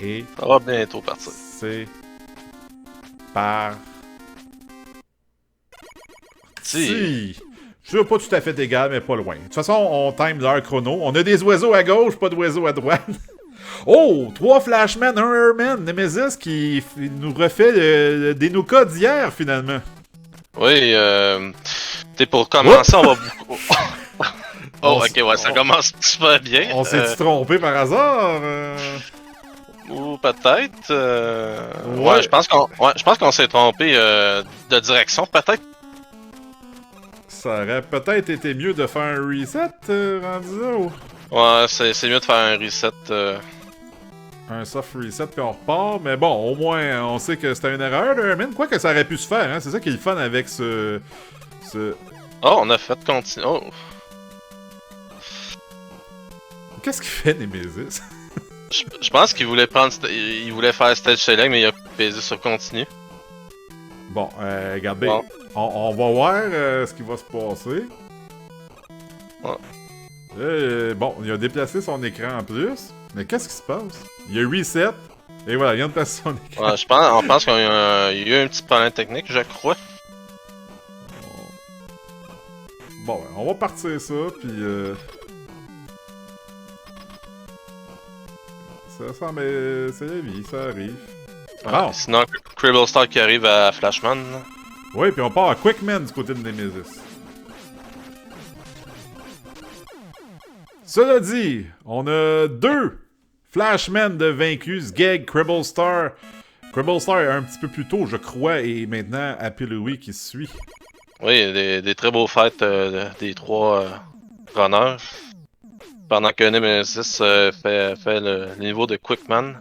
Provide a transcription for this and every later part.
Et Ça va bientôt partir. c'est parti. Si. Je suis pas tout à fait égal, mais pas loin. De toute façon, on time l'heure chrono. On a des oiseaux à gauche, pas d'oiseaux à droite. Oh! 3 Flashman, 1 Airman, Nemesis qui nous refait le Denuka d'hier, finalement. Oui, t'sais, pour commencer, on va beaucoup. Oh, ok, ouais, ça on- commence super bien. On s'est-tu trompé par hasard? Ou peut-être. Ouais. Ouais, je pense qu'on s'est trompé de direction, peut-être. Ça aurait peut-être été mieux de faire un reset rendu là, ou Ouais, c'est mieux de faire un reset. un soft reset puis on repart. Mais bon, au moins, on sait que c'était une erreur, Airman. Quoi que ça aurait pu se faire, hein. C'est ça qui est le fun avec ce... Oh, on a fait continuer. Oh, Qu'est-ce qu'il fait, Nemesis? je pense qu'il voulait prendre, il voulait faire stage select, mais il a pesé sur continue. Bon, regardez. Bon. On va voir ce qui va se passer. Ouais. Bon, il a déplacé son écran en plus. Mais qu'est-ce qui se passe? Il y a reset. Et voilà, il vient de passer son écran. Ouais, on pense qu'il y a eu un petit problème technique, je crois. Bon, on va partir ça, puis... ça mais c'est la vie, ça arrive. Bon. Sinon, Cribble Star qui arrive à Flashman. Oui, puis on part à Quickman du côté de Nemesis. Cela dit, on a 2 Flashmen de vaincus, Geg, Cribble Star. Cribble Star est un petit peu plus tôt, je crois, et maintenant Happy Louis qui suit. Oui, des très beaux fights des 3 runners. Pendant que Nemesis fait le niveau de Quickman.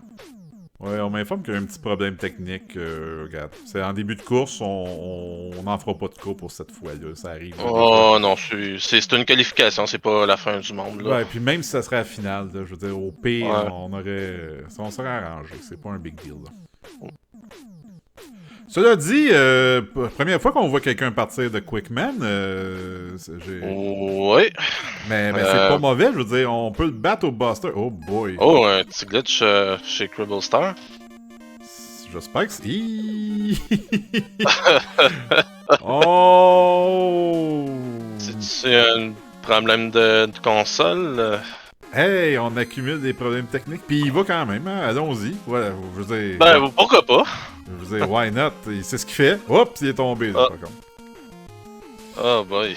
Ouais, on m'informe qu'il y a un petit problème technique. Regarde, c'est en début de course, on n'en fera pas de cas pour cette fois-là, ça arrive. Oh non, c'est une qualification, c'est pas la fin du monde. Là. Ouais, puis même si ça serait à la finale, là, je veux dire, au pire, Ouais. on serait arrangé, c'est pas un big deal. Là. Cela dit, première fois qu'on voit quelqu'un partir de Quickman, Oui. mais c'est pas mauvais, je veux dire, on peut le battre au Buster. Oh boy. Oh, un petit glitch chez Cribble Star. J'espère que c'est... Oh! C'est un problème de console. Hey, on accumule des problèmes techniques, puis il va quand même, hein? Allons-y. Voilà, je veux dire... Ben, pourquoi pas? Je veux dire, why not? Il sait ce qu'il fait. Oups, il est tombé, là, par contre. Oh boy.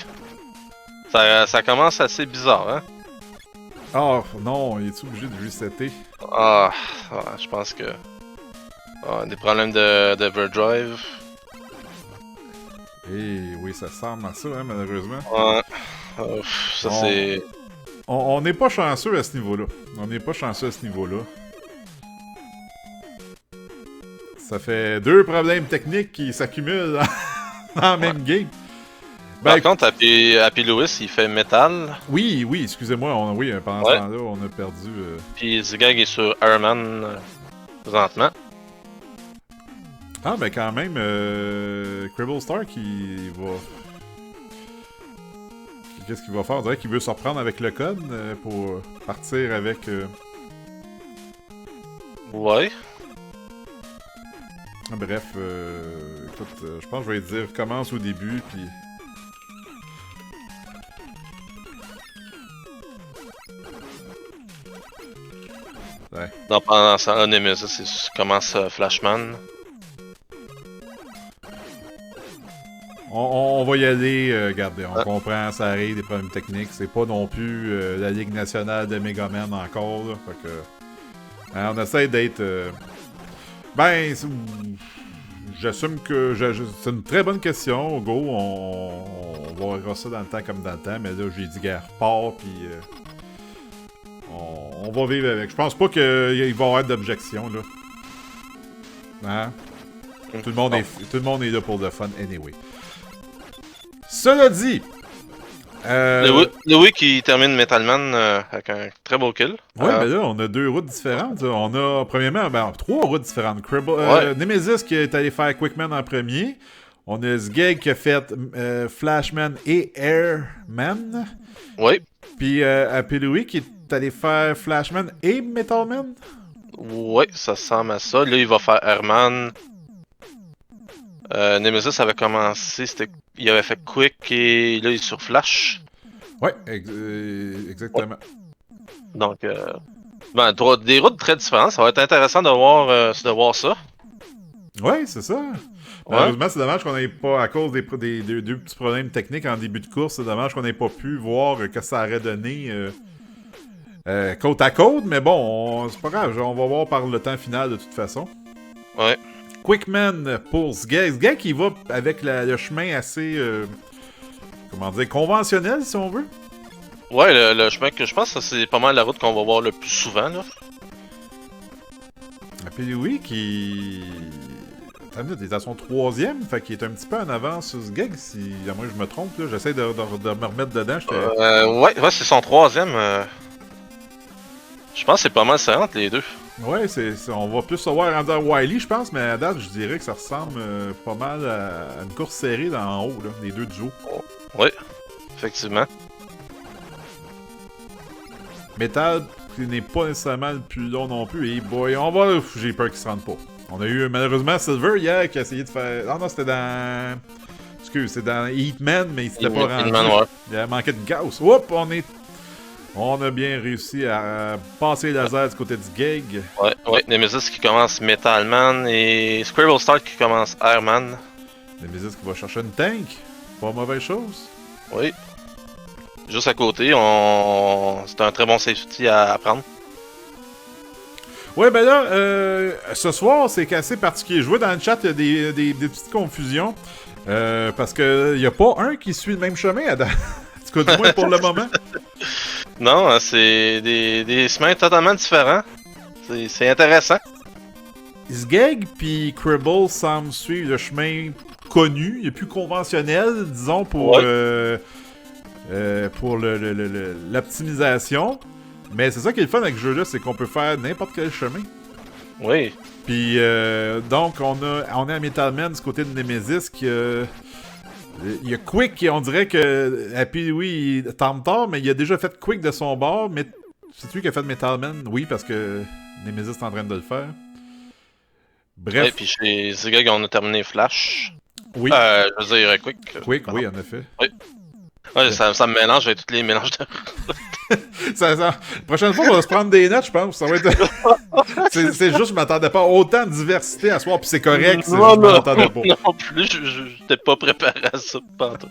Ça commence assez bizarre, hein? Oh, non, il est obligé de resetter? Ah, je pense que... des problèmes de Everdrive. Eh oui, ça ressemble à ça, hein, malheureusement. Ouais. Ça c'est... On n'est pas chanceux à ce niveau-là. On n'est pas chanceux à ce niveau-là. Ça fait 2 problèmes techniques qui s'accumulent en même game. Par contre, Happy Lewis, il fait métal. Oui, excusez-moi. Pendant ce temps-là, on a perdu... Puis Zigag est sur Airman présentement. Ah, ben quand même, Cribble Star qui va... Qu'est-ce qu'il va faire? On dirait qu'il veut se reprendre avec le code pour partir avec... Ouais. Bref, écoute, je pense que je vais dire commence au début, puis... Ouais. Donc pendant ça, Nemesis commence Flashman. On va y aller, regardez, on comprend, ça arrive, des problèmes techniques. C'est pas non plus la Ligue nationale de Megaman encore, là, fait que... on essaie d'être... j'assume que... c'est une très bonne question, go, on va voir ça dans le temps comme dans le temps, mais là, j'ai dit guerre part, puis... on va vivre avec. Je pense pas qu'il va y avoir d'objection, là. Hein? Tout le monde est là pour le fun, anyway. Cela dit... Louis qui termine Metalman avec un très beau kill. Ouais, mais là, on a 2 routes différentes. Là. On a, premièrement, 3 routes différentes. Nemesis qui est allé faire Quickman en premier. On a Zgeg qui a fait Flashman et Airman. Oui. Puis Happy Louis qui est allé faire Flashman et Metalman. Ouais, ça ressemble à ça. Là, il va faire Herman. Nemesis avait commencé, il avait fait Quick et là, il est sur Flash. Ouais, exactement. Donc, des routes très différentes. Ça va être intéressant de voir ça. Ouais, c'est ça. Ouais. Malheureusement, c'est dommage qu'on n'ait pas, à cause des deux petits problèmes techniques en début de course, c'est dommage qu'on n'ait pas pu voir que ça aurait donné côte à côte, mais bon, c'est pas grave, on va voir par le temps final de toute façon. Ouais. Quickman pour Sgeg. Sgeg qui va avec le chemin assez, comment dire, conventionnel si on veut. Ouais, le chemin que je pense, c'est pas mal la route qu'on va voir le plus souvent, là. Et puis oui, qui... Attends une minute, il est à son 3e, fait qu'il est un petit peu en avance sur Sgeg, si à moins je me trompe, là. J'essaie de me remettre dedans. Ouais, c'est son 3e. Je pense que c'est pas mal serrant les deux. Ouais, on va plus se voir rendu à Wiley, je pense, mais à date, je dirais que ça ressemble pas mal à une course serrée en haut, là, les deux du jour. Oui, effectivement. Metal, qui n'est pas nécessairement le plus long non plus, et boy, j'ai peur qu'il se rende pas. On a eu malheureusement Silver hier qui a essayé de faire... Ah non, c'était dans... Excuse, c'était dans Heatman, mais il s'était pas rendu. Ouais. Il a manqué de gaz. Oups, on a bien réussi à passer les lasers du côté du Gag. Ouais, Nemesis qui commence Metalman et Scribble Star qui commence Airman. Nemesis qui va chercher une tank. Pas mauvaise chose. Oui. Juste à côté, c'est un très bon safety à prendre. Ouais, ben là, ce soir, c'est assez particulier. Je vois dans le chat, il y a des petites confusions. Parce que il n'y a pas un qui suit le même chemin, Adam. En tout cas, du moins pour le moment. Non, c'est des chemins totalement différents. C'est intéressant. Sgeg puis Cribble semblent suivre le chemin connu, il est plus conventionnel, disons, pour l'optimisation. Mais c'est ça qui est le fun avec ce jeu-là, c'est qu'on peut faire n'importe quel chemin. Oui. Puis donc, on est à Metalman du côté de Nemesis qui... il y a Quick, on dirait que Happy Louie il tente tard, mais il a déjà fait Quick de son bord. Mais c'est lui qui a fait Metalman? Oui, parce que Nemesis est en train de le faire. Bref. Et puis chez Zigag, on a terminé Flash. Oui. Je veux dire Quick. Quick, oui, en effet. Oui. Ouais, ça me mélange avec tous les mélanges de... La prochaine fois, on va se prendre des notes, je pense. Ça va être... c'est juste, je m'attendais pas à autant de diversité à soir, puis c'est correct, je m'attendais pas. Non plus, j'étais pas préparé à ça, pardon.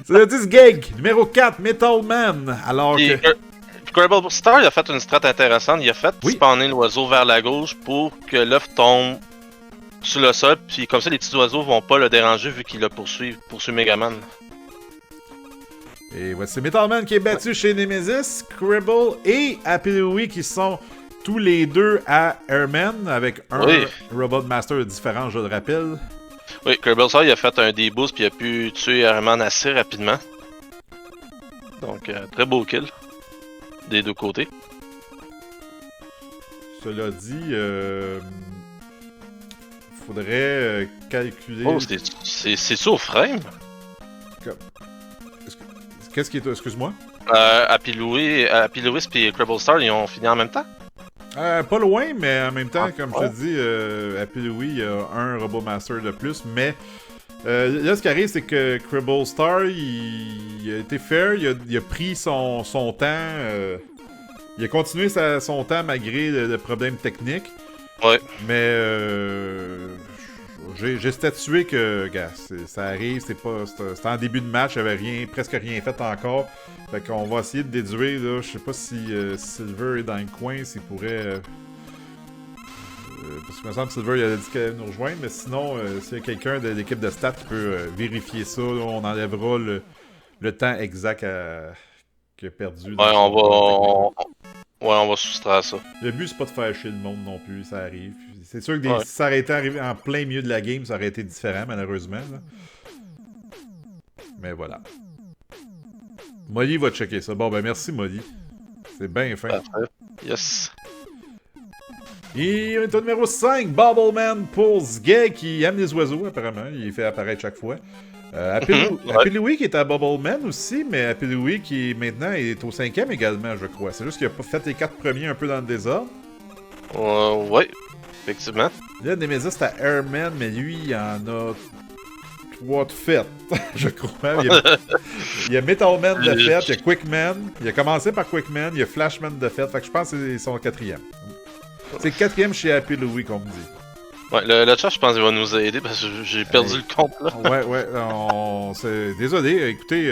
C'est le Gag, numéro 4, Metal Man. Alors que... Cribble Star, il a fait une strat intéressante. Il a fait spawner l'oiseau vers la gauche pour que l'œuf tombe sur le sol, puis comme ça, les petits oiseaux vont pas le déranger vu qu'il a poursuivi Megaman. Et voici Metalman qui est battu chez Nemesis, Cribble et Happy Louie qui sont tous les deux à Airman avec un Robot Master différent, je le rappelle. Oui, Cribble Star, il a fait un deboost puis il a pu tuer Airman assez rapidement. Donc, très beau kill des deux côtés. Cela dit, faudrait calculer... Oh, c'est ça au frame? Qu'est-ce qui est... Excuse-moi? Happy Louis et Cribble Star, ils ont fini en même temps? Pas loin, mais en même temps, comme je te dis, Happy Louis, il y a un Robot Master de plus, mais là, ce qui arrive, c'est que Cribble Star, il a été fair, il a pris son temps, il a continué son temps malgré le problème technique. Ouais. Mais j'ai statué que, gars, ça arrive, c'était en début de match, il avait presque rien fait encore. Fait qu'on va essayer de déduire, là, je sais pas si Silver est dans le coin, s'il pourrait... parce que me semble que Silver il a dit qu'elle allait nous rejoindre, mais sinon, s'il y a quelqu'un de l'équipe de stats qui peut vérifier ça, là, on enlèvera le temps exact qu'il a perdu. On va soustraire ça. Le but, c'est pas de faire chier le monde non plus, ça arrive. C'est sûr que si ça aurait été arrivé en plein milieu de la game, ça aurait été différent, malheureusement. Là. Mais voilà. Molly va checker ça. Bon, ben merci, Molly. C'est bien fin. Parfait. Yes. Et on est au numéro 5, Bobbleman pour Sgeg, qui aime les oiseaux, apparemment. Il fait apparaître chaque fois. Happy Louie qui est à Bobbleman aussi, mais Happy Louie qui maintenant est au 5e également, je crois. C'est juste qu'il a pas fait les 4 premiers un peu dans le désordre. Ouais, effectivement. Là, Nemesis, c'est à Airman, mais lui, il en a 3 de fait, je crois. Il y a Metal Man de fait, il y a Quickman. Il a commencé par Quickman, il y a Flashman de fait. Fait que je pense que c'est son 4e. C'est le 4e chez Happy Louie, qu'on me dit. Ouais, le chat, je pense qu'il va nous aider parce que j'ai perdu le compte, là. Ouais, désolé, écoutez,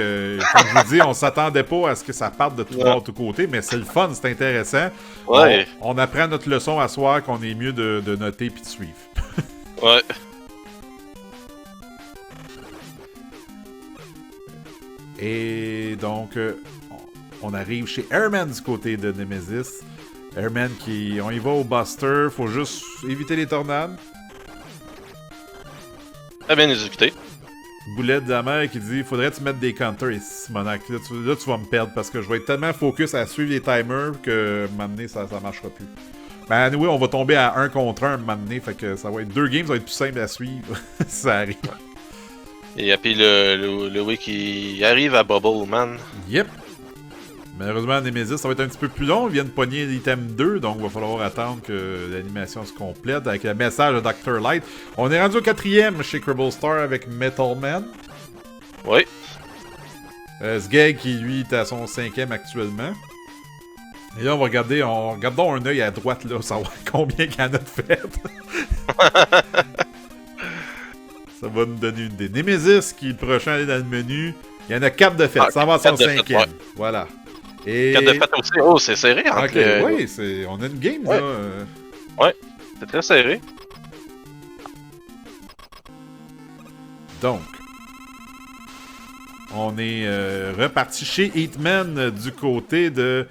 comme je vous dis, on s'attendait pas à ce que ça parte de tous côtés, mais c'est le fun, c'est intéressant. Ouais. On apprend notre leçon à soir qu'on est mieux de noter puis de suivre. Ouais. Et donc, on arrive chez Airman du côté de Nemesis. Airman on y va au Buster, faut juste éviter les tornades. Très bien exécuté. Boulette de la mer qui dit faudrait que tu mettes des counters ici, Simonac. Là, tu vas me perdre parce que je vais être tellement focus à suivre les timers que m'amener ça marchera plus. Ben, anyway, on va tomber à 1 contre 1 m'amener, fait que ça va être 2 games, ça va être plus simple à suivre. Ça arrive. Et puis le Wii qui arrive à Bubble Man. Yep. Malheureusement, Nemesis, ça va être un petit peu plus long. Ils viennent pogner l'item 2, donc il va falloir attendre que l'animation se complète avec le message de Dr. Light. On est rendu au 4e chez Cribble Star avec Metal Man. Oui. Sgeg qui, lui, est à son 5e actuellement. Et là, on va regarder, regardons un œil à droite, là, savoir combien qu'il y en a de fait. Ça va nous donner une idée. Nemesis, qui est le prochain à aller dans le menu. Il y en a 4 de fait. Ça va à son 5e. Ouais. Voilà. Et... 4 de fait aussi. Oh, c'est serré. Entre oui, on a une game, ouais. là. Ouais, c'est très serré. Donc, on est reparti chez Hitman du côté de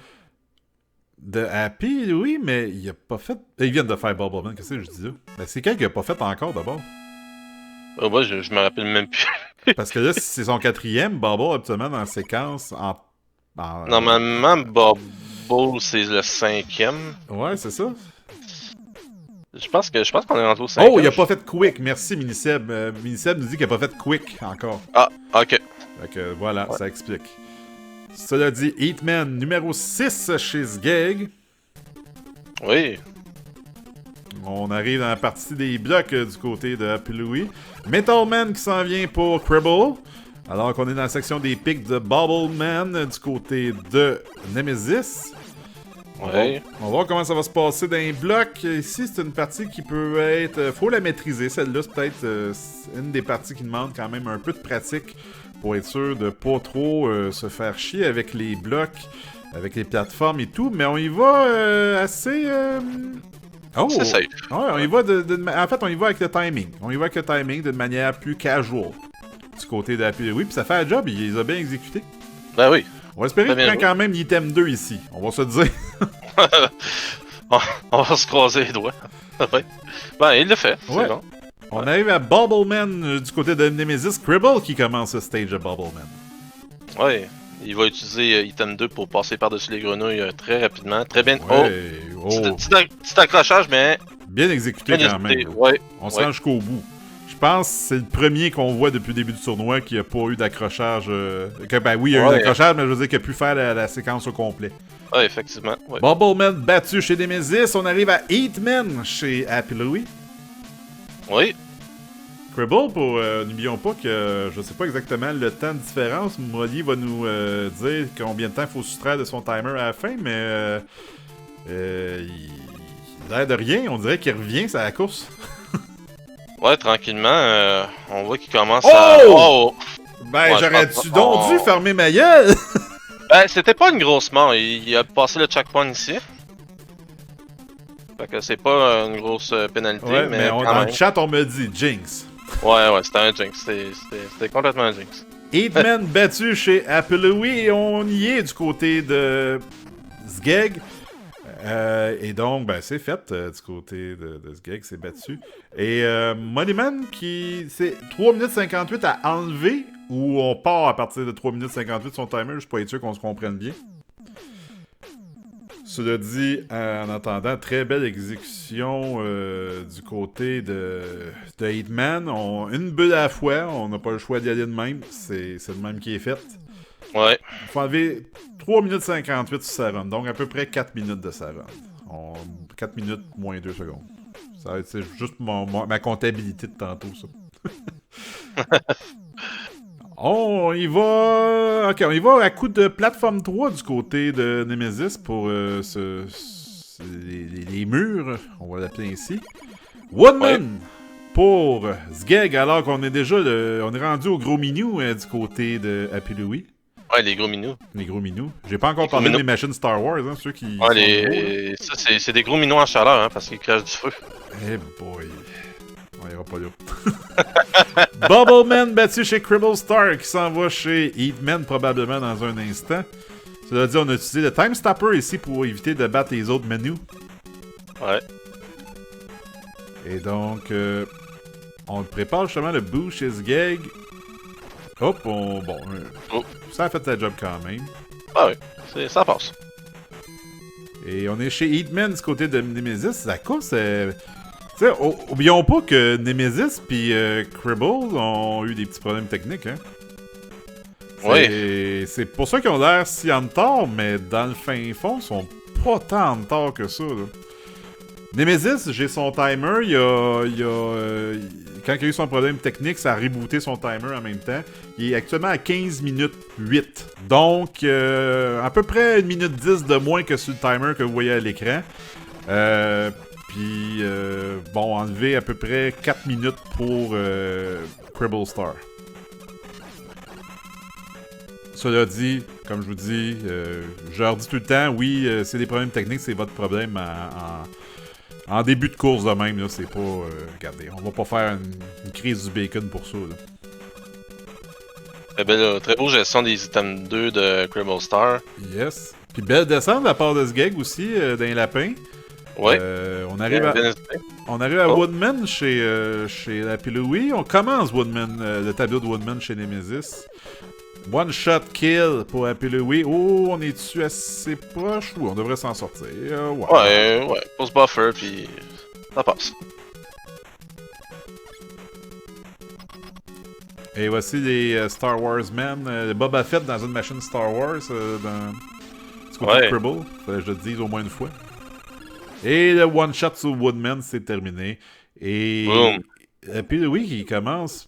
Happy, oui, mais il a pas fait... Ils viennent de faire Bubbleman, qu'est-ce que je dis là? Ben, c'est quelqu'un qui a pas fait encore, d'abord. Moi, je me rappelle même plus. Parce que là, c'est son 4e, Bubble, habituellement, dans la séquence, Normalement, Bubble, c'est le 5e. Ouais, c'est ça. Je pense qu'on est rentré au 5e. Oh, il a pas fait Quick, merci Miniseb. Miniseb nous dit qu'il a pas fait Quick encore. Ah, ok. Fait que voilà, ça explique. Cela dit, Hitman numéro 6 chez Sgeg. Oui. On arrive dans la partie des blocs du côté de Happy Louie. Metal Man qui s'en vient pour Cribble. Alors qu'on est dans la section des pics de Bubble Man du côté de Nemesis. Ouais. On va voir comment ça va se passer dans les blocs. Ici, c'est une partie qui peut être... faut la maîtriser. Celle-là, c'est peut-être une des parties qui demande quand même un peu de pratique pour être sûr de pas trop se faire chier avec les blocs, avec les plateformes et tout. Mais on y va assez... Oh! C'est safe. Ouais, on y va en fait, on y va avec le timing. On y va avec le timing d'une manière plus casual du côté de Happy Louie. Puis ça fait le job, il les a bien exécutés. Ben oui. On va espérer qu'il prend quand même l'item 2 ici. On va se dire. On va se croiser les doigts. Ouais. Ben, il le fait. Ouais. C'est bon. On arrive à Bubbleman du côté de Nemesis. Cribble qui commence ce stage de Bubbleman. Ouais. Il va utiliser item 2 pour passer par-dessus les grenouilles très rapidement. Très bien. Ouais. Oh! Petit accrochage, mais... Bien exécuté bien quand même. Ouais. On se rend jusqu'au bout. Je pense que c'est le premier qu'on voit depuis le début du tournoi qui a pas eu d'accrochage. Ben oui, il y a eu un accrochage, mais je veux dire qu'il a pu faire la séquence au complet. Ouais, effectivement. Ouais. Bubbleman battu chez Nemesis. On arrive à Hitman chez Happy Louie. Oui. Cribble, n'oublions pas que je sais pas exactement le temps de différence. Molly va nous dire combien de temps il faut soustraire de son timer à la fin, mais il a l'air de rien. On dirait qu'il revient, c'est la course. Ouais, tranquillement, on voit qu'il commence à... Oh! Ben, ouais, j'aurais-tu donc dû fermer ma gueule? Ben, c'était pas une grosse mort. Il a passé le checkpoint ici. Fait que c'est pas une grosse pénalité, ouais, mais dans le chat, on me dit Jinx. Ouais, c'était un Jinx. C'était complètement un Jinx. Hitman battu chez Happy Louie et on y est du côté de Sgeg. Et donc, ben, c'est fait du côté de Sgeg, c'est battu. Et Moneyman qui... C'est 3 minutes 58 à enlever ou on part à partir de 3 minutes 58 son timer, juste pour être sûr qu'on se comprenne bien. Cela dit, en attendant, très belle exécution du côté de Hitman. Une bulle à la fois, on n'a pas le choix d'y aller de même. C'est le même qui est fait. Ouais. Il faut enlever 3 minutes 58 sur sa run, donc à peu près 4 minutes de sa run. 4 minutes moins 2 secondes. Ça va être juste ma comptabilité de tantôt, ça. On y va... Ok, on y va à coup de plateforme 3 du côté de Nemesis pour les murs, on va l'appeler ainsi. Woodman pour Sgeg, alors qu'on est déjà on est rendu au gros minou du côté de Happy Louie. Ouais, les gros minous. Les gros minous. J'ai pas encore parlé des machines Star Wars, hein, ceux qui... Ouais, ça, c'est des gros minous en chaleur, hein, parce qu'ils crachent du feu. Eh boy... On ira pas là. Bubbleman battu chez Cribble Star qui s'en va chez Eatman probablement dans un instant. Cela dit, on a utilisé le Time Stopper ici pour éviter de battre les autres menus. Ouais. Et donc, on prépare justement le boost chez Sgeg. Hop, ça a fait la job quand même. Ah ouais, ça passe. Et on est chez Eatman du côté de Nemesis. La course, tu sais, oublions pas que Nemesis puis Cribble ont eu des petits problèmes techniques, hein. Oui. C'est pour ça qu'ils ont l'air si en retard, mais dans le fin fond, ils sont pas tant en retard que ça, là. Nemesis, j'ai son timer, quand il a eu son problème technique, ça a rebooté son timer en même temps. Il est actuellement à 15 minutes 8. Donc, à peu près 1 minute 10 de moins que sur le timer que vous voyez à l'écran. Puis, enlever à peu près 4 minutes pour Cribble Star. Cela dit, comme je vous dis, je leur dis tout le temps, oui, c'est des problèmes techniques, c'est votre problème en début de course de même. Là, c'est pas... regardez, on va pas faire une crise du bacon pour ça. Là. Très beau gestion des items 2 de Cribble Star. Yes. Puis belle descente de la part de Sgeg aussi, d'un lapin. Ouais. On arrive à Woodman chez Happy Louie. On commence Woodman, le tableau de Woodman chez Nemesis. One shot kill pour Happy Louie. Oh, on est-tu assez proche? Oui, on devrait s'en sortir. Ouais, pose buffer, puis ça passe. Et voici les Star Wars Men. Boba Fett dans une machine Star Wars du côté de Cribble. Fallait que je le dise au moins une fois. Et le one shot sur Woodman, c'est terminé. Et Happy Louie qui commence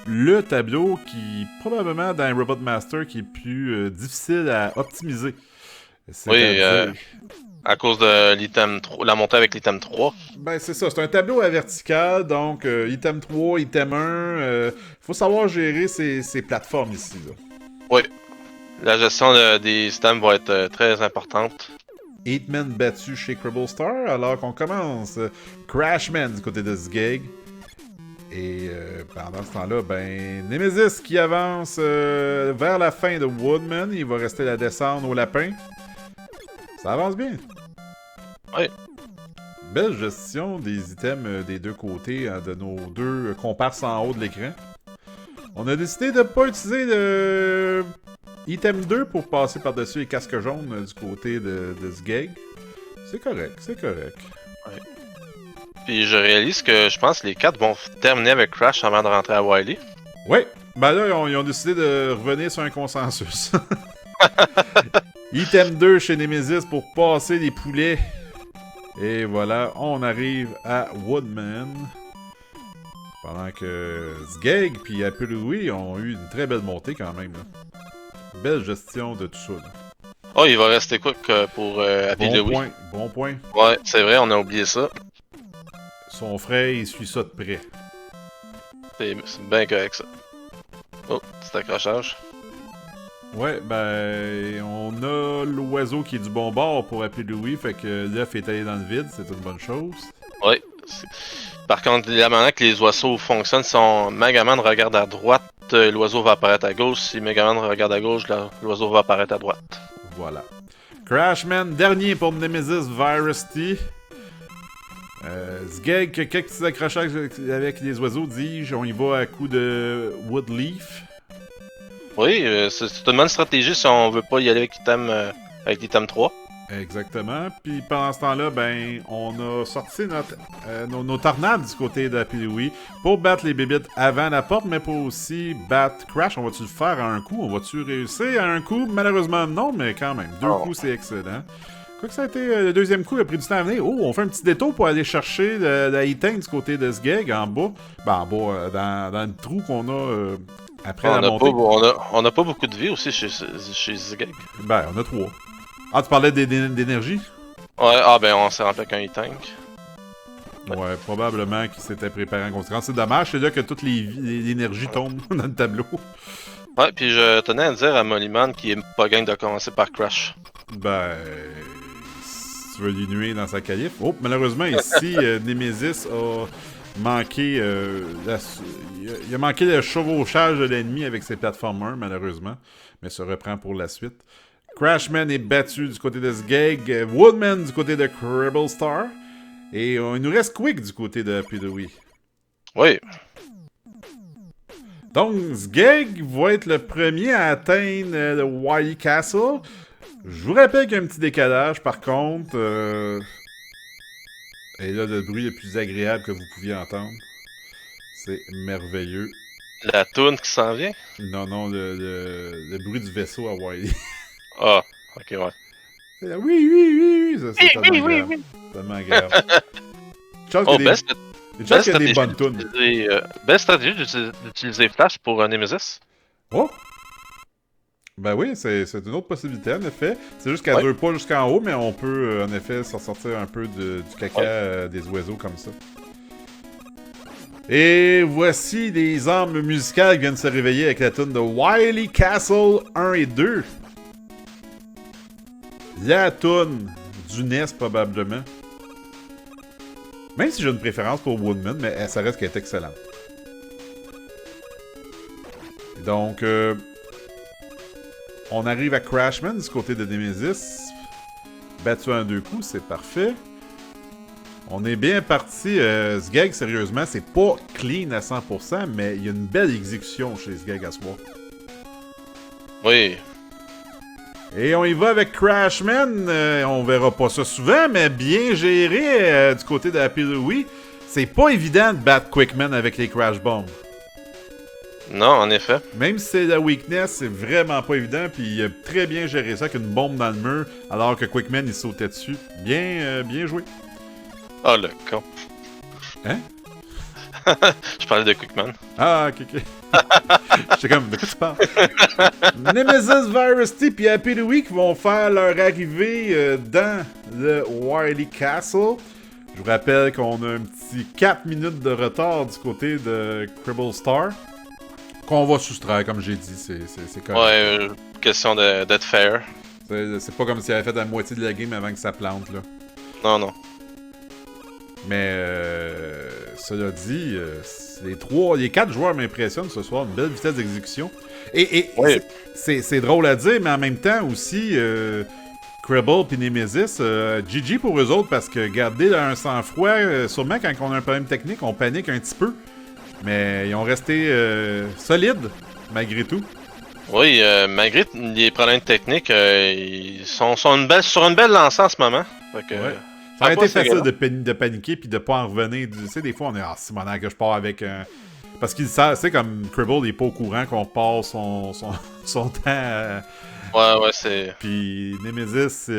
le tableau qui, probablement, dans Robot Master, qui est plus difficile à optimiser. Oui, à cause de l'item 3, la montée avec l'item 3. Ben, c'est ça. C'est un tableau à vertical, donc item 3, item 1. Faut savoir gérer ces plateformes ici. Là. Oui. La gestion des items va être très importante. Eatman battu chez Cribble Star, alors qu'on commence Crashman du côté de Sgeg. Et pendant ce temps-là, Nemesis qui avance vers la fin de Woodman. Il va rester la descendre au lapin. Ça avance bien. Oui. Belle gestion des items des deux côtés, de nos deux comparses en haut de l'écran. On a décidé de ne pas utiliser le item 2 pour passer par-dessus les casques jaunes du côté de Sgeg. C'est correct. Ouais. Puis je réalise que je pense que les 4 vont terminer avec Crash avant de rentrer à Wily. Oui, là, ils ont décidé de revenir sur un consensus. Item 2 chez Nemesis pour passer les poulets. Et voilà, on arrive à Woodman. Pendant que Sgeg puis Happy Louie ont eu une très belle montée quand même. Là. Belle gestion de tout ça. Là. Oh, il va rester quoi pour Happy Louie? Bon point. Ouais, c'est vrai, on a oublié ça. Son frère, il suit ça de près. C'est bien correct ça. Oh, petit accrochage. Ouais, on a l'oiseau qui est du bon bord pour Happy Louie, fait que l'œuf est allé dans le vide, c'est une bonne chose. Ouais. Par contre, la manière que les oiseaux fonctionnent, si Megaman regarde à droite, l'oiseau va apparaître à gauche. Si Megaman regarde à gauche, l'oiseau va apparaître à droite. Voilà. Crashman, dernier pour Nemesis Virus T. Sgeg, quelques petits accrochages avec les oiseaux, dis-je. On y va à coup de Woodleaf. Oui, c'est une bonne stratégie si on veut pas y aller avec l'item 3. Exactement. Puis pendant ce temps-là, on a sorti nos tornades du côté de Happy Louie pour battre les bébites avant la porte, mais pour aussi battre Crash. On va-tu le faire à un coup? On va-tu réussir à un coup? Malheureusement, non, mais quand même. 2 coups, c'est excellent. Quoi que ça a été le deuxième coup, il a pris du temps à venir. Oh, on fait un petit détour pour aller chercher la Ethan du côté de Sgeg en bas. Ben, en bas, dans le trou qu'on a après la montée. On n'a pas beaucoup de vie aussi chez Sgeg. Ben, on a 3. Ah, tu parlais d'énergie? Ouais, on s'est rempli avec un E-Tank. Ouais, probablement qu'il s'était préparé en conséquence. C'est dommage, c'est là que toute l'énergie tombe dans le tableau. Ouais, puis je tenais à dire à Mollyman qu'il est pas gang de commencer par Crash. Ben, si tu veux lui nuire dans sa qualif. Oh, malheureusement, ici, Nemesis a manqué... il a manqué le chevauchage de l'ennemi avec ses platformers, malheureusement. Mais se reprend pour la suite. Crashman est battu du côté de Sgeg. Woodman du côté de Cribble Star. Et il nous reste Quick du côté de Pidooey. Oui. Donc, Sgeg va être le premier à atteindre le Wily Castle. Je vous rappelle qu'il y a un petit décalage, par contre. Et là, le bruit le plus agréable que vous pouviez entendre. C'est merveilleux. La toune qui s'en vient? Non, le bruit du vaisseau à Wily. Ah, ok, ouais. Oui. Ça, c'est tellement grave. Belle stratégie des bonnes tunes. Belle stratégie d'utiliser Flash pour Nemesis. Oh! Ben oui, c'est une autre possibilité, en effet. C'est juste qu'elle ne dure pas jusqu'en haut, mais on peut, en effet, s'en sortir un peu du caca des oiseaux comme ça. Et voici les armes musicales qui viennent se réveiller avec la tune de Wily Castle 1 et 2. La tune du NES, probablement. Même si j'ai une préférence pour Woodman, mais ça reste qu'elle est excellente. Donc, on arrive à Crashman du côté de Nemesis. Battu en 2 coups, c'est parfait. On est bien parti. Sgeg, sérieusement, c'est pas clean à 100%, mais il y a une belle exécution chez Sgeg à soir. Oui. Et on y va avec Crashman. On verra pas ça souvent, mais bien géré du côté de Happy Louie. C'est pas évident de battre Quickman avec les Crash Bombs. Non, en effet. Même si c'est la weakness, c'est vraiment pas évident. Puis il a très bien géré ça avec une bombe dans le mur, alors que Quickman il sautait dessus. Bien joué. Oh le con. Hein? Je parlais de Quickman. Ah, ok. J'étais comme, de quoi tu parles? Nemesis, Virus T et Happy Louie qui vont faire leur arrivée dans le Wily Castle. Je vous rappelle qu'on a un petit 4 minutes de retard du côté de Cribble Star. Qu'on va soustraire, comme j'ai dit, c'est correct. Ouais, question d'être fair. C'est pas comme s'il avait fait la moitié de la game avant que ça plante, là. Non. Mais, cela dit, les 4 joueurs m'impressionnent ce soir. Une belle vitesse d'exécution. Et oui. c'est drôle à dire, mais en même temps aussi, Cribble et Nemesis, GG pour eux autres, parce que garder un sang-froid, sûrement quand on a un problème technique, on panique un petit peu. Mais ils ont resté solides, malgré tout. Oui, malgré les problèmes techniques, ils sont sur une belle lancée en ce moment. Fait que, ouais. Ça aurait été facile de paniquer puis de pas en revenir. Tu sais, des fois, on est c'est maintenant que je pars avec un. Parce qu'ils savent, tu sais, comme Cribble, il est pas au courant qu'on passe son temps. Ouais, c'est. Puis Nemesis,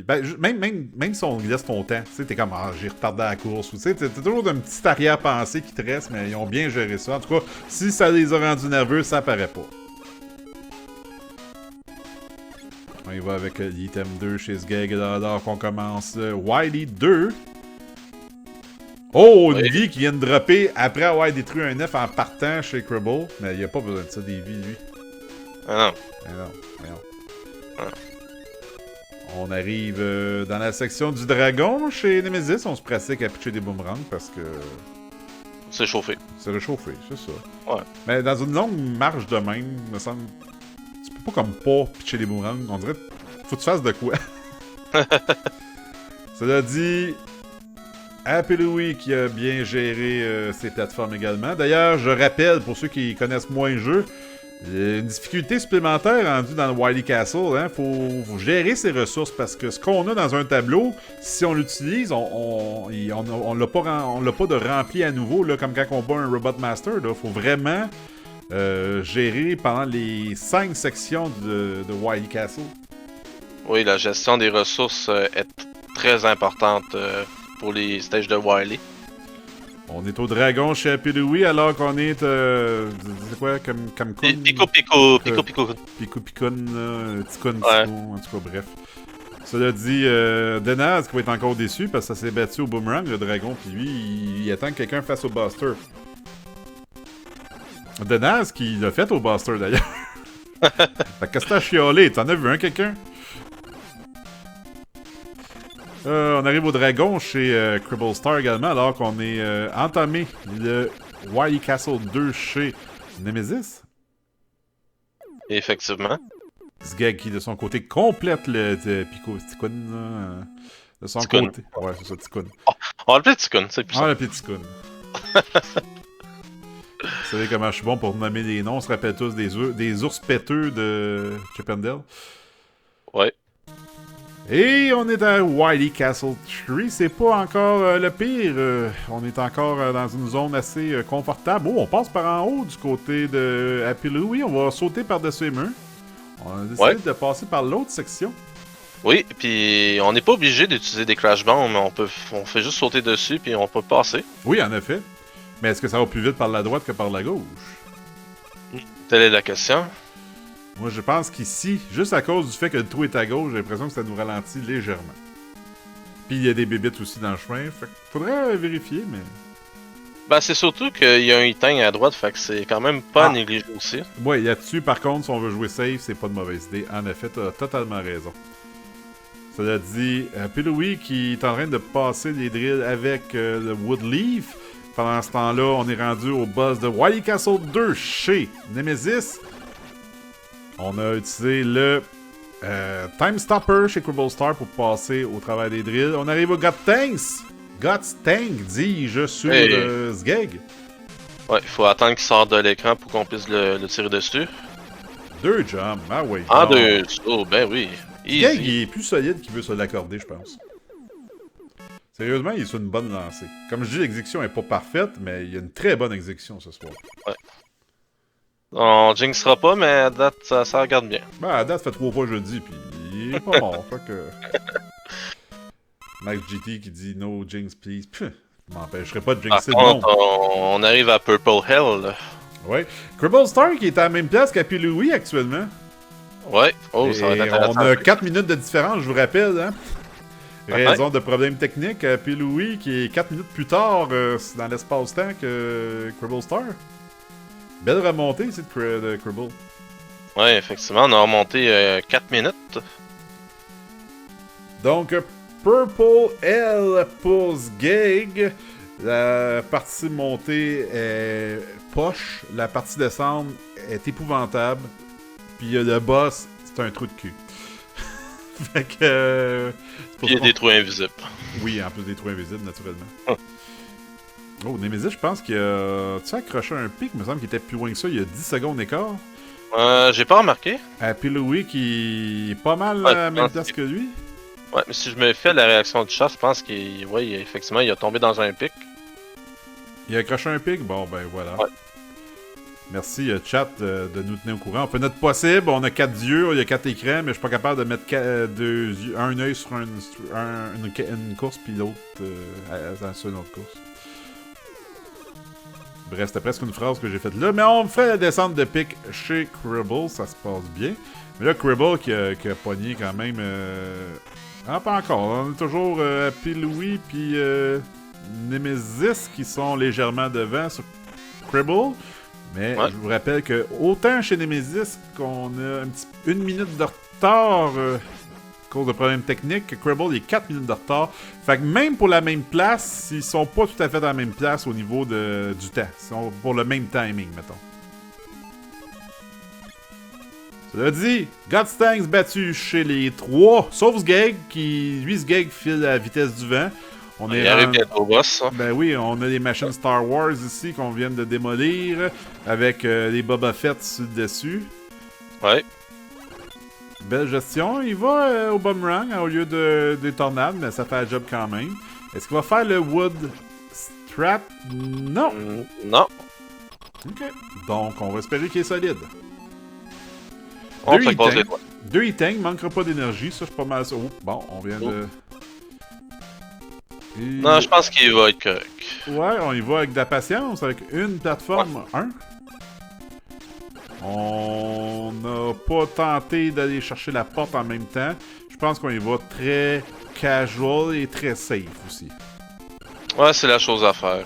même si on laisse ton temps, tu sais, t'es comme, j'ai retardé la course. Tu sais, t'as toujours une petite arrière-pensée qui te reste, mais ils ont bien géré ça. En tout cas, si ça les a rendus nerveux, ça paraît pas. On y va avec l'item 2 chez Sgeg, alors qu'on commence Wily 2. Oh, une vie qui vient de dropper après avoir détruit un œuf en partant chez Cribble. Mais il n'y a pas besoin de ça, des vies, lui. Ah non. Non. On arrive dans la section du dragon chez Nemesis. On se pratique à pitcher des boomerangs parce que... C'est chauffé. C'est réchauffé, c'est ça. Ouais. Mais dans une longue marche de même, me semble... Tu peux pas comme pas pitcher des boomerangs. On dirait... Faut que tu fasses de quoi. Cela dit... Happy Louie qui a bien géré ses plateformes également. D'ailleurs, je rappelle, pour ceux qui connaissent moins le jeu, une difficulté supplémentaire rendue dans le Wily Castle, hein, faut gérer ses ressources parce que ce qu'on a dans un tableau, si on l'utilise, on l'a pas de rempli à nouveau, là, comme quand on bat un Robot Master. Il faut vraiment gérer pendant les 5 sections de Wily Castle. Oui, la gestion des ressources est très importante pour les stages de Wily. On est au dragon chez Happy Louie alors qu'on est... c'est quoi, comme Kun? Pico. Picon, Ticon, Ouais. en tout cas, bref. Cela dit, Denaz qui va être encore déçu parce que ça s'est battu au boomerang, le dragon, puis lui, il attend que quelqu'un fasse au Buster. Denaz qui l'a fait au Buster d'ailleurs. Fait que c'est à chialer, t'en as vu un quelqu'un? On arrive au dragon chez Cribble Star également, alors qu'on est entamé le Wily Castle 2 chez Nemesis. Effectivement. Zgeg qui de son côté complète le Pico Ticun de son côté. Ouais, c'est ça, Ticun. On va l'appeler Ticun, c'est plus On va ça. l'appeler Ticun. Vous savez comment je suis bon pour nommer des noms, on se rappelle tous des ours péteux de Chip and Dale. Ouais. Et on est à Wily Castle 3, c'est pas encore le pire. On est encore dans une zone assez confortable. Oh, on passe par en haut du côté de Happy Louie, on va sauter par-dessus les murs. On a décidé de passer par l'autre section. Oui, puis on n'est pas obligé d'utiliser des crash bombs, mais on fait juste sauter dessus puis on peut passer. Oui, en effet. Mais est-ce que ça va plus vite par la droite que par la gauche? Telle est la question. Moi, je pense qu'ici, juste à cause du fait que le trou est à gauche, j'ai l'impression que ça nous ralentit légèrement. Puis il y a des bébites aussi dans le chemin, fait que faudrait vérifier, mais... Ben, c'est surtout qu'il y a un item à droite, fait que c'est quand même pas négligé aussi. Ouais, là-dessus, par contre, si on veut jouer safe, c'est pas de mauvaise idée. En effet, t'as totalement raison. Cela dit, Louie qui est en train de passer les drills avec le Woodleaf. Pendant ce temps-là, on est rendu au boss de Wily Castle 2 chez Nemesis. On a utilisé le Time Stopper chez Cribble Star pour passer au travail des drills. On arrive au Got Tanks. Got Tank, dis-je, sur Zgeg. Ouais, il faut attendre qu'il sorte de l'écran pour qu'on puisse le tirer dessus. 2 jumps, ah oui. En 2, oh ben oui. Zgeg, il est plus solide qu'il veut se l'accorder, je pense. Sérieusement, il est sur une bonne lancée. Comme je dis, l'exécution est pas parfaite, mais il y a une très bonne exécution ce soir. Ouais. On jinxera pas, mais à date, ça regarde bien. Ben, à date, fait 3 fois jeudi, puis il est pas mort. Fait que... Max GT qui dit no jinx, please. M'empêcherait pas de jinxer le monde. On arrive à Purple Hell. Là. Ouais. Cribble Star qui est à la même place qu'Happy Louie actuellement. Ouais. Oh, ça va être intéressant. On a 4 minutes de différence, je vous rappelle, hein. Raison de problèmes techniques. Happy Louie qui est 4 minutes plus tard dans l'espace-temps que Cribble Star. Belle remontée ici de Cribble. Ouais, effectivement, on a remonté 4 minutes. Donc, Purple L pour Zgeg. La partie montée est poche. La partie descendre est épouvantable. Puis le boss, c'est un trou de cul. Fait que... Puis il y a des trous invisibles. Oui, en plus des trous invisibles, naturellement. Oh, Nemesis, je pense qu'il a... Tu sais, accroché un pic, il me semble qu'il était plus loin que ça. Il y a 10 secondes d'écart. J'ai pas remarqué. Happy Louie qui est pas mal à la même place que lui. Ouais, mais si je me fais la réaction du chat, je pense qu'il... Ouais, effectivement, il a tombé dans un pic. Il a accroché un pic? Bon, ben voilà. Ouais. Merci, chat, de nous tenir au courant. On fait notre possible. On a 4 yeux, il y a 4 écrans, mais je suis pas capable de mettre un œil sur une course, puis l'autre sur une autre course. Bref, c'était presque une phrase que j'ai faite là. Mais on fait la descente de pic chez Cribble, ça se passe bien. Mais là, Cribble qui a pogné quand même... Ah, pas encore. On est toujours Happy Louie puis Nemesis qui sont légèrement devant sur Cribble. Mais je vous rappelle que autant chez Nemesis qu'on a une minute de retard à cause de problèmes techniques, que Cribble il est 4 minutes de retard. Fait que même pour la même place, ils sont pas tout à fait dans la même place au niveau du temps. Ils sont pour le même timing, mettons. Cela dit, Godstanks battu chez les 3, sauf Zgeg, qui, lui, Zgeg file à la vitesse du vent. On arrive bientôt au boss. Ben oui, on a des machines Star Wars ici qu'on vient de démolir, avec les Boba Fett sur le dessus. Ouais. Belle gestion. Il va au boomerang au lieu des tornades, mais ça fait le job quand même. Est-ce qu'il va faire le Wood Strap? Non. Non. Ok. Donc, on va espérer qu'il est solide. On fait croiser les doigts. 2 Iteng, manquera pas d'énergie, ça je suis pas mal... Oh, bon, on vient de... Et... Non, je pense qu'il va être correct. Ouais, on y va avec de la patience, avec une plateforme 1. On n'a pas tenté d'aller chercher la porte en même temps. Je pense qu'on y va très casual et très safe aussi. Ouais, c'est la chose à faire.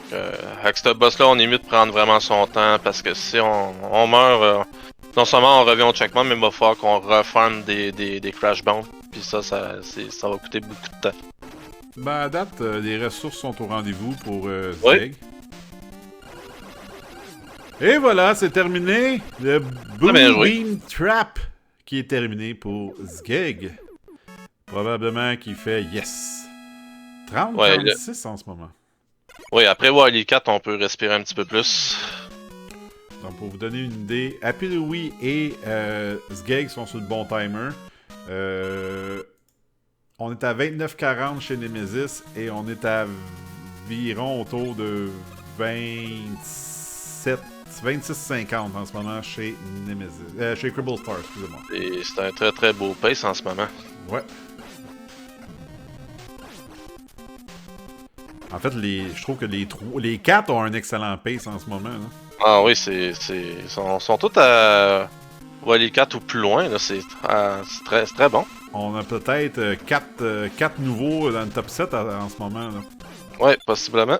Avec ce boss-là, on est mieux de prendre vraiment son temps parce que si on meurt, non seulement on revient au checkpoint, mais il va falloir qu'on refarme des crash bombs. Puis ça va coûter beaucoup de temps. Ben, à date, les ressources sont au rendez-vous pour Zeg. Et voilà, c'est terminé. Le Boom Beam Trap qui est terminé pour Zgeg. Probablement qu'il fait yes. 30-36 en ce moment. Oui, après Wily 4, on peut respirer un petit peu plus. Donc, pour vous donner une idée, Happy Louie et Zgeg sont sur le bon timer. On est à 29-40 chez Nemesis et on est à environ autour de 26-50 en ce moment chez Nemesis. Chez Cribble Star, excusez-moi. Et c'est un très très beau pace en ce moment. Ouais. En fait, je trouve que les 4 ont un excellent pace en ce moment. Là. Ah oui, ils sont tous à Wily 4 ou plus loin. C'est très bon. On a peut-être 4 nouveaux dans le top 7 en ce moment. Là. Ouais, possiblement.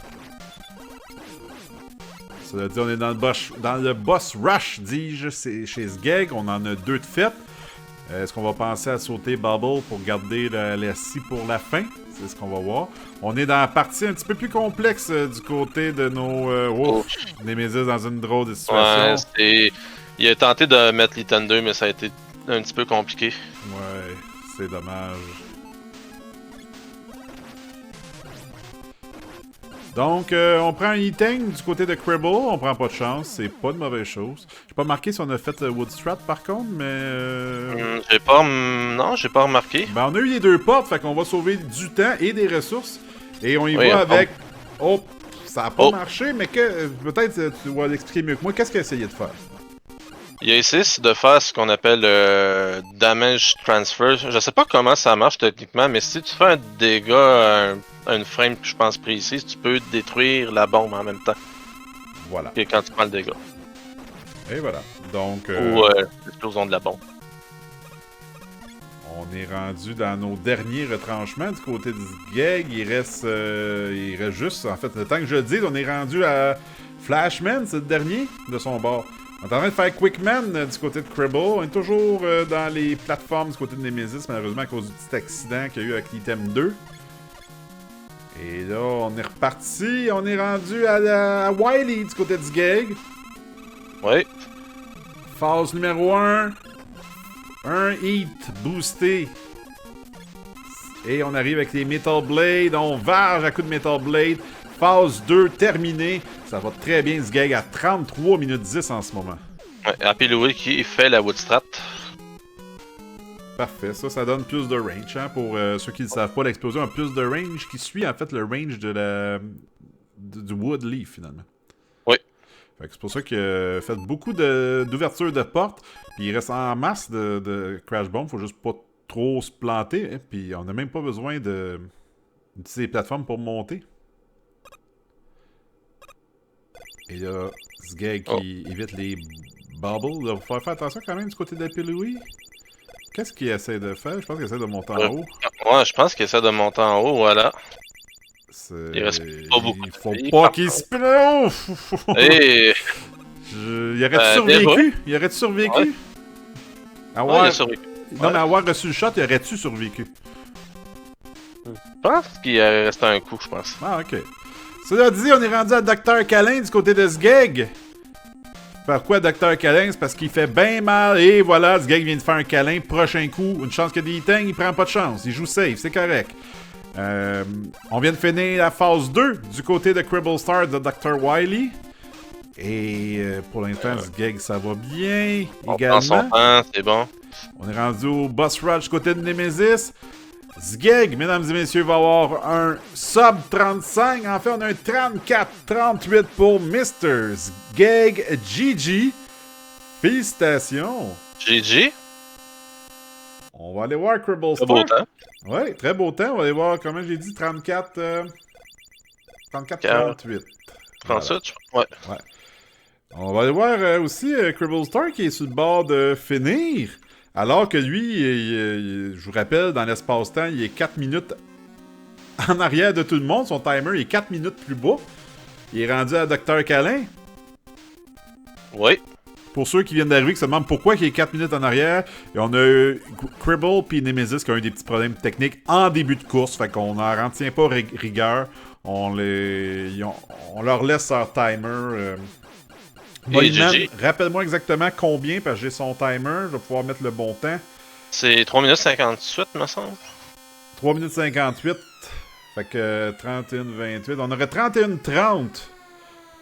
Ça veut dire on est dans le boss rush, dis-je, chez Zgeg. On en a 2 de fait. Est-ce qu'on va penser à sauter Bubble pour garder la scie pour la fin? C'est ce qu'on va voir. On est dans la partie un petit peu plus complexe du côté de nos Nemesis dans une drôle de situation. Ouais, il a tenté de mettre l'Item 2, mais ça a été un petit peu compliqué. Ouais, c'est dommage. Donc, on prend un Iteng du côté de Cribble. On prend pas de chance. C'est pas de mauvaise chose. J'ai pas marqué si on a fait Woodstrat par contre, mais... Non, j'ai pas remarqué. Ben, on a eu les 2 portes, fait qu'on va sauver du temps et des ressources. Et on y va avec... Oh, ça a pas marché, mais peut-être tu vas l'expliquer mieux que moi. Qu'est-ce qu'il a essayé de faire? Il a essayé de faire ce qu'on appelle damage transfer. Je sais pas comment ça marche techniquement, mais si tu fais un dégât à une frame, je pense précise, tu peux détruire la bombe en même temps. Voilà. Et quand tu prends le dégât. Et voilà. Donc. Ou l'explosion de la bombe. On est rendu dans nos derniers retranchements du côté de Zgeg. Il reste juste. En fait, le temps que je le dise, on est rendu à Flashman, c'est le dernier de son bord. On est en train de faire Quickman du côté de Cribble. On est toujours dans les plateformes du côté de Nemesis, malheureusement, à cause du petit accident qu'il y a eu avec l'item 2. Et là, on est reparti. On est rendu à Wily du côté de Zgeg. Oui. Phase numéro 1. Un hit boosté. Et on arrive avec les Metal Blade. On varge à coups de Metal Blade. Phase 2 terminée. Ça va très bien, Zgeg, à 33 minutes 10 en ce moment. Ouais, Happy Louie qui fait la Woodstrat. Parfait, ça donne plus de range. Hein, pour ceux qui ne savent pas, l'explosion a plus de range qui suit en fait le range du Wood Leaf finalement. Oui. C'est pour ça qu'il a fait beaucoup d'ouvertures de portes. Puis il reste en masse de Crash Bomb. Faut juste pas trop se planter. Hein, puis on n'a même pas besoin d'utiliser les plateformes pour monter. Et là, Zgeg qui évite les bubbles. Il faut faire attention quand même du côté d'Happy Louie. Qu'est-ce qu'il essaie de faire? Je pense qu'il essaie de monter en haut. Ouais, je pense qu'il essaie de monter en haut, voilà. Il reste pas beaucoup. Il faut pas qu'il se plonge! Il aurait-tu survécu? Il aurait-tu survécu? Ouais. Il a survécu. Non, mais avoir reçu le shot, il aurait-tu survécu? Je pense qu'il est resté un coup, je pense. Ah, ok. Cela dit, on est rendu à Dr. Câlin du côté de Zgeg. Pourquoi Dr. Câlin? C'est parce qu'il fait bien mal. Et voilà, Zgeg vient de faire un câlin. Prochain coup, une chance que des Iteng, il prend pas de chance. Il joue safe, c'est correct. On vient de finir la phase 2 du côté de Cribble Star de Dr. Wily. Et pour l'instant, Zgeg, ça va bien. On également. prend son temps, c'est bon. On est rendu au Boss Rush du côté de Nemesis. Zgeg, mesdames et messieurs, va avoir un sub 35. En fait, on a un 34-38 pour Mr. Zgeg GG. Félicitations. GG? On va aller voir Cribble Très Star. beau temps. Ouais, très beau temps. On va aller voir, comment j'ai dit, 34... 34-38. 37, ouais. Ouais. On va aller voir aussi Cribble Star qui est sur le bord de finir. Alors que lui, je vous rappelle, dans l'espace-temps, il est 4 minutes en arrière de tout le monde. Son timer est 4 minutes plus bas. Il est rendu à Dr. Calin. Oui. Pour ceux qui viennent d'arriver, qui se demandent pourquoi il est 4 minutes en arrière, et on a Cribble puis Nemesis qui ont eu des petits problèmes techniques en début de course. Fait qu'on n'en retient pas rigueur. On leur laisse leur timer. Boyman, rappelle-moi exactement combien, parce que j'ai son timer. Je vais pouvoir mettre le bon temps. C'est 3 minutes 58, me semble. 3 minutes 58. Fait que 31-28. On aurait 31-30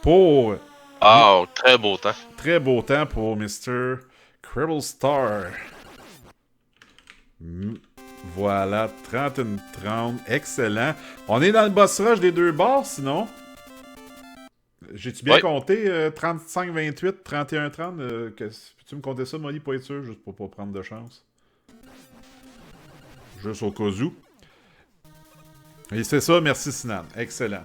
pour... Ah, très beau temps. Très beau temps pour Mr. Cribble Star. Voilà, 31-30. Excellent. On est dans le boss rush des deux bars, sinon. J'ai-tu bien compté 35-28, 31-30? Peux-tu me compter ça, Molly, pour être sûr, juste pour pas prendre de chance? Juste au cas où. Et c'est ça, merci Sinan. Excellent.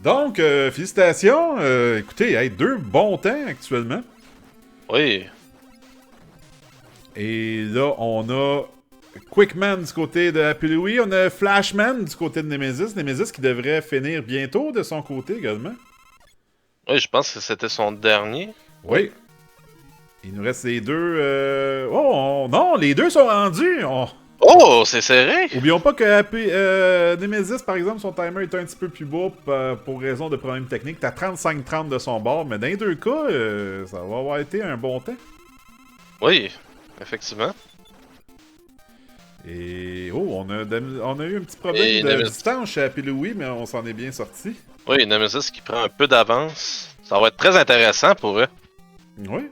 Donc, félicitations. Écoutez, hey, 2 bons temps actuellement. Oui. Et là, on a Quickman du côté de Happy Louie. On a Flashman du côté de Nemesis. Nemesis qui devrait finir bientôt de son côté également. Oui, je pense que c'était son dernier. Oui. Il nous reste les deux... Oh, non, les deux sont rendus. Oh, c'est serré! Oublions pas que Nemesis, par exemple, son timer est un petit peu plus bas pour raison de problèmes techniques. T'as 35-30 de son bord, mais dans les deux cas, ça va avoir été un bon temps. Oui, effectivement. Et on a eu un petit problème de distance chez Happy Louie, mais on s'en est bien sorti. Oui, Nemesis qui prend un peu d'avance. Ça va être très intéressant pour eux. Oui.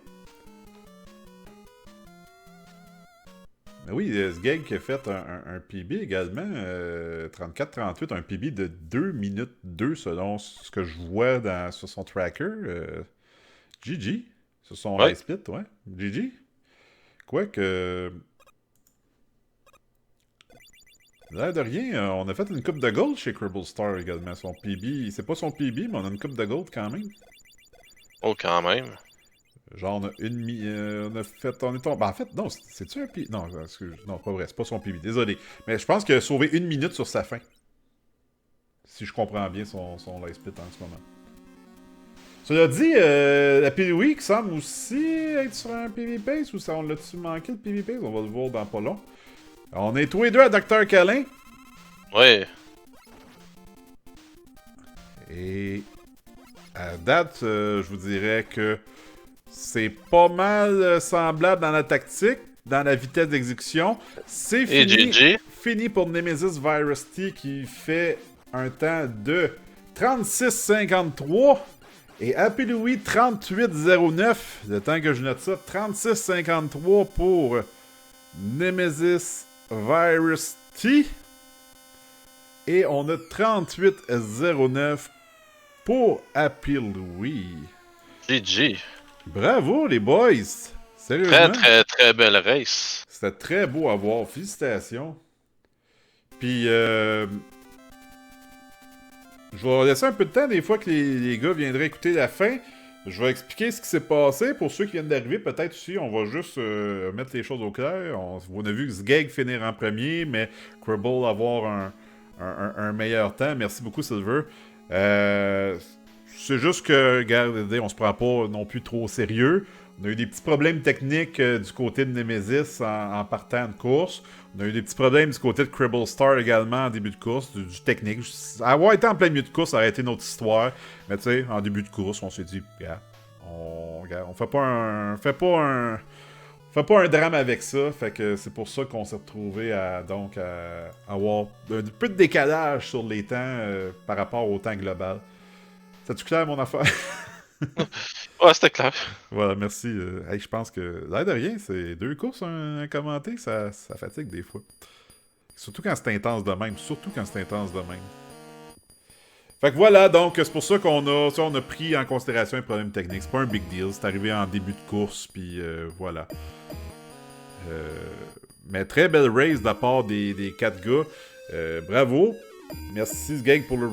Mais oui, Sgeg qui a fait un PB également, 34-38, un PB de 2 minutes 2 selon ce que je vois sur son tracker. GG, sur son high split, ouais. GG. Quoique... L'air de rien, on a fait une coupe de gold chez Cribble Star également. Son PB, c'est pas son PB, mais on a une coupe de gold quand même. Oh, quand même. Genre, on a on a fait... On est tombé... Ben, en fait, non, c'est-tu un PB? Non, non, pas vrai, c'est pas son PB, désolé. Mais je pense qu'il a sauvé 1 minute sur sa fin. Si je comprends bien son live split en ce moment. Cela dit, la PB qui semble aussi être sur un PB pace, ou ça, on l'a-tu manqué le PB pace? On va le voir dans pas long. On est tous les deux à Dr. Calin. Oui. Et à date, je vous dirais que c'est pas mal semblable dans la tactique, dans la vitesse d'exécution. C'est fini. Fini pour Nemesis Virus T qui fait un temps de 36,53 et Happy Louie 38,09. Le temps que je note ça, 36,53 pour Nemesis Virus T. Et on a 38,09 pour Happy Louie. GG. Bravo les boys! Sérieusement. Très, très, très belle race. C'était très beau à voir. Félicitations. Puis, je vais laisser un peu de temps des fois que les gars viendraient écouter la fin. Je vais expliquer ce qui s'est passé. Pour ceux qui viennent d'arriver, peut-être aussi, on va juste mettre les choses au clair. On a vu Sgeg finir en premier, mais Cribble avoir un meilleur temps. Merci beaucoup, Silver. C'est juste que, regardez, on se prend pas non plus trop au sérieux. On a eu des petits problèmes techniques du côté de Nemesis en partant de course. On a eu des petits problèmes du côté de Cribble Star également en début de course, du technique. Avoir été en plein milieu de course, ça aurait été notre histoire. Mais tu sais, en début de course, on s'est dit, regarde, on fait pas un drame avec ça. Fait que c'est pour ça qu'on s'est retrouvé à avoir un peu de décalage sur les temps par rapport au temps global. C'est-tu clair, mon affaire? Ouais, c'était clair. Voilà, merci. Hey, je pense que, l'air de rien, c'est 2 courses, un commenté, ça fatigue des fois. Surtout quand c'est intense de même. Fait que voilà, donc c'est pour ça qu'on a pris en considération les problèmes techniques. C'est pas un big deal, c'est arrivé en début de course, puis voilà. Mais très belle race de la part des 4 gars. Bravo. Merci, Sgeg, pour le